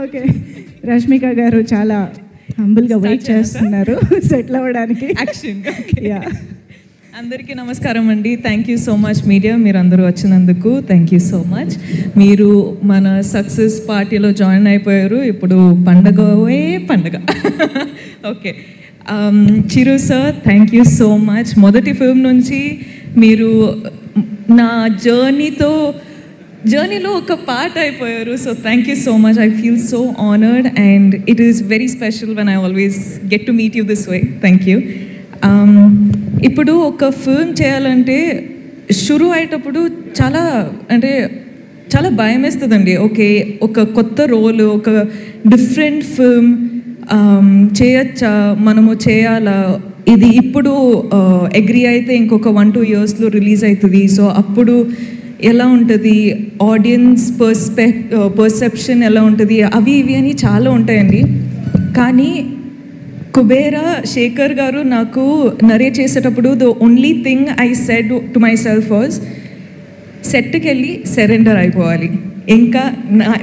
Okay, Rashmika గారు చాలా హంబుల్గా wait చేస్తున్నారు సెటిల్ అవ్వడానికి. యాక్షన్. అందరికీ నమస్కారం అండి. Thank you so much media, మీరు అందరూ వచ్చినందుకు థ్యాంక్ యూ సో మచ్. మీరు మన సక్సెస్ పార్టీలో జాయిన్ అయిపోయారు. ఇప్పుడు పండగ. Okay, Chiru sir thank you so much. మొదటి ఫిల్మ్ నుంచి మీరు నా జర్నీలో ఒక పార్ట్ అయిపోయారు. So thank you so much. I feel so honoured and it is very special when I always get to meet you this way. Thank you. ఇప్పుడు ఒక film చేయాలంటే షురూ అయ్యేటప్పుడు చాలా భయం వేస్తుందండి. ఓకే, ఒక కొత్త రోల్, ఒక డిఫరెంట్ ఫిల్మ్ చేయొచ్చా, మనము చేయాలా, ఇది ఇప్పుడు అగ్రీ అయితే ఇంకొక 1-2 yearsలో రిలీజ్ అవుతుంది. సో అప్పుడు ఎలా ఉంటుంది, ఆడియన్స్ పర్సెప్షన్ ఎలా ఉంటుంది, అవి ఇవి అని చాలా ఉంటాయండి. కానీ కుబేరా శేఖర్ గారు నాకు నరేట్ చేసేటప్పుడు the only thing I said to my self was సెట్కి వెళ్ళి సరెండర్ అయిపోవాలి. ఇంకా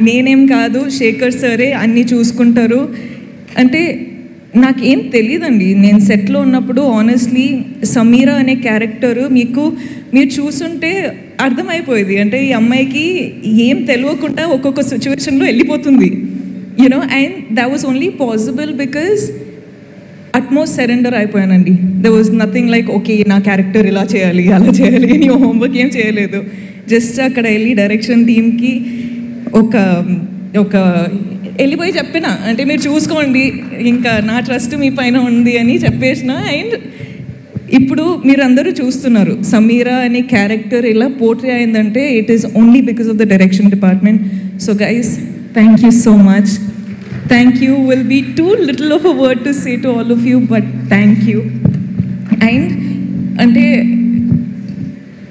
నేనేం కాదు, శేఖర్ సరే అన్నీ చూసుకుంటారు అంటే నాకేం తెలియదండి. నేను సెట్లో ఉన్నప్పుడు ఆనెస్ట్లీ సమీరా అనే క్యారెక్టర్ మీరు చూసుంటే అర్థమైపోయేది. అంటే ఈ అమ్మాయికి ఏం తెలియకుండా ఒక్కొక్క సిచ్యువేషన్లో వెళ్ళిపోతుంది, you know. And that was only possible because utmost surrender అయిపోయానండి. There was nothing like okay నా క్యారెక్టర్ ఇలా చేయాలి అలా చేయాలి అని హోంవర్క్ ఏం చేయలేదు. జస్ట్ అక్కడ వెళ్ళి డైరెక్షన్ టీమ్కి ఒక వెళ్ళిపోయి చెప్పిన, అంటే మీరు చూసుకోండి, ఇంకా నా ట్రస్ట్ మీ పైన ఉంది అని చెప్పేసిన. అండ్ ఇప్పుడు మీరందరూ చూస్తున్నారు సమీరా అనే క్యారెక్టర్ ఇలా పోర్ట్రే అయిందంటే it is only because of the direction department. So guys, thank you so much. Thank you will be too little of a word to say to all of you, but thank you. And అంటే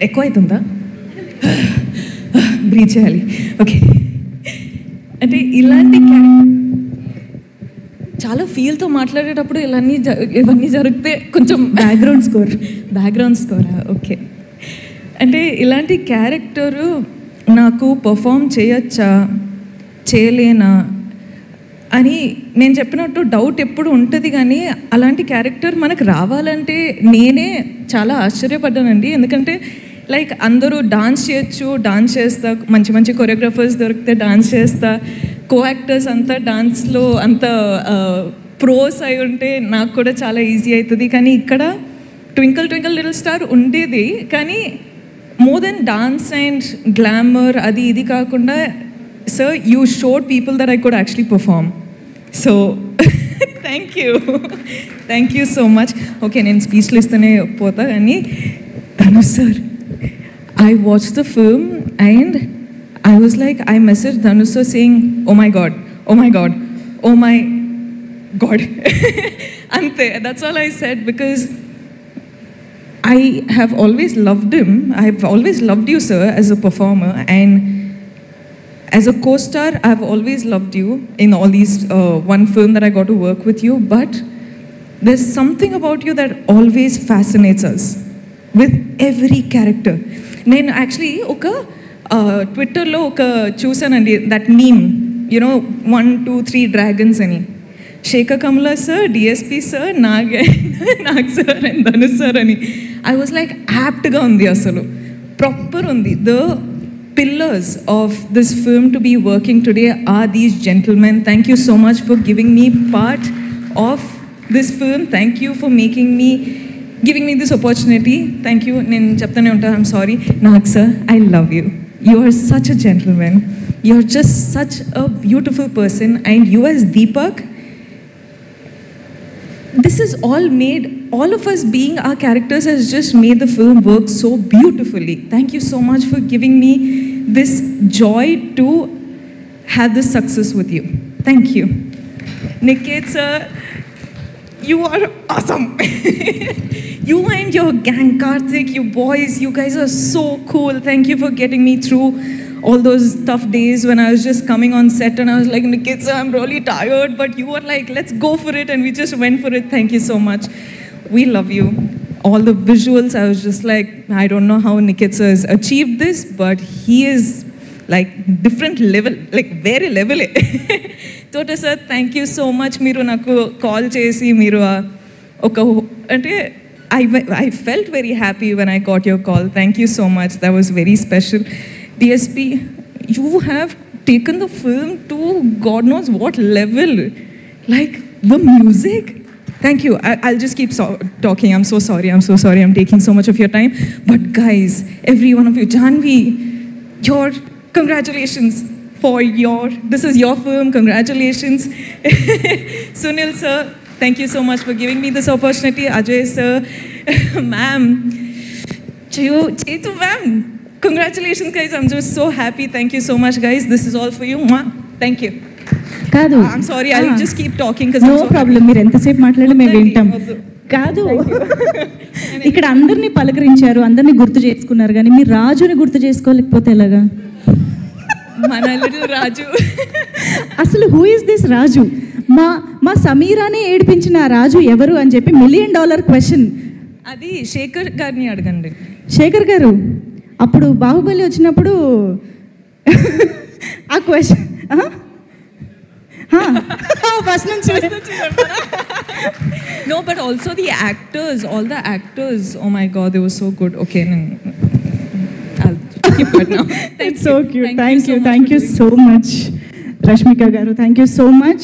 ఎక్కువ అవుతుందా, breath చేయాలి. Okay, అంటే ఇలాంటి చాలా ఫీల్తో మాట్లాడేటప్పుడు ఇవన్నీ జరిగితే కొంచెం బ్యాక్గ్రౌండ్ స్కోరా. ఓకే, అంటే ఇలాంటి క్యారెక్టరు నాకు పర్ఫామ్ చేయొచ్చా చేయలేనా అని నేను చెప్పినట్టు డౌట్ ఎప్పుడు ఉంటుంది. కానీ అలాంటి క్యారెక్టర్ మనకు రావాలంటే నేనే చాలా ఆశ్చర్యపడ్డానండి. ఎందుకంటే లైక్ అందరూ డాన్స్ చేయొచ్చు, డాన్స్ చేస్తా, మంచి కొరియోగ్రాఫర్స్ దొరికితే డాన్స్ చేస్తా, కో యాక్టర్స్ అంతా డాన్స్లో అంత ప్రోస్ అయి ఉంటే నాకు కూడా చాలా ఈజీ అవుతుంది. కానీ ఇక్కడ ట్వింకిల్ ట్వింకిల్ లిటిల్ స్టార్ ఉండేది, కానీ more than dance and glamour అది ఇది కాకుండా sir you showed people that I could actually perform. So thank you so much. Okay, నేను స్పీచ్లు ఇస్తూనే పోతా. కానీ Dhanush sir, I watched the film and I was like, I messaged Dhanush sir saying, oh my god. Ante, that's all I said, because I have always loved him. I have always loved you, sir, as a performer, and as a co-star, I have always loved you in all these one film that I got to work with you, but there's something about you that always fascinates us with every character. నేను actually ఒక ట్విట్టర్లో చూసానండి that meme, you know 1, 2, 3 dragons అని. Shekhar Kammula sir, DSP sir, Nag sir and Dhanush sir అని. I was like యాప్ట్గా ఉంది, అసలు proper ఉంది. The pillars of this film to be working today are these gentlemen. Thank you so much for giving me part of this film. Thank you for giving me this opportunity. Thank you. Nen cheptane unta, I'm sorry. Nag sir, I love you. You are such a gentleman. You're just such a beautiful person, and you as Deepak, this is all of us being our characters has just made the film work so beautifully. Thank you so much for giving me this joy to have this success with you. Thank you. Niket sir, you are awesome. You and your gang, Karthik, you boys, you guys are so cool. Thank you for getting me through all those tough days when I was just coming on set and I was like, Niket sir, I'm really tired, but you were like, let's go for it, and we just went for it. Thank you so much. We love you. All the visuals, I was just like, I don't know how Niket sir has achieved this, but he is like different level, like very level. Tota sir, thank you so much. Meeru naku call chesi meeru oka ante I felt very happy when I got your call. Thank you so much. That was very special. DSP, you have taken the film to God knows what level. Like the music. Thank you. I'll just keep talking. I'm so sorry. I'm taking so much of your time. But guys, every one of you, Janvi, your congratulations for this is your film. Congratulations. Sunil sir, thank you so much for giving me this opportunity. Ajay sir, ma'am, Chetu ma'am, congratulations guys. I'm just so happy. Thank you so much guys. This is all for you. Thank you. కాదు, I'm sorry, I'll just keep talking because no problem. మీరు ఎంతసేపు మాట్లాడి మేము వింటాం. కాదు, ఇక్కడ అందరినీ పలకరించారు, అందరినీ గుర్తు చేసుకున్నారు, కానీ మీరు రాజుని గుర్తు చేసుకోలేకపోతే ఎలాగా? మన లిటిల్ రాజు. అసలు హూ ఇస్ దిస్ రాజు? మా సమీరానే ఏడిపించిన ఆ రాజు ఎవరు అని చెప్పి $1 million క్వశ్చన్. అది శేఖర్ గారిని అడగండి. శేఖర్ గారు అప్పుడు బాహుబలి వచ్చినప్పుడు ఆ క్వశ్చన్ ఫస్ట్ నుంచి. No, but also the actors, all the actors, oh my God, they were so good. Okay, I'll keep it now. It's so cute. Thank you so much, Rashmika garu. Thank you so much.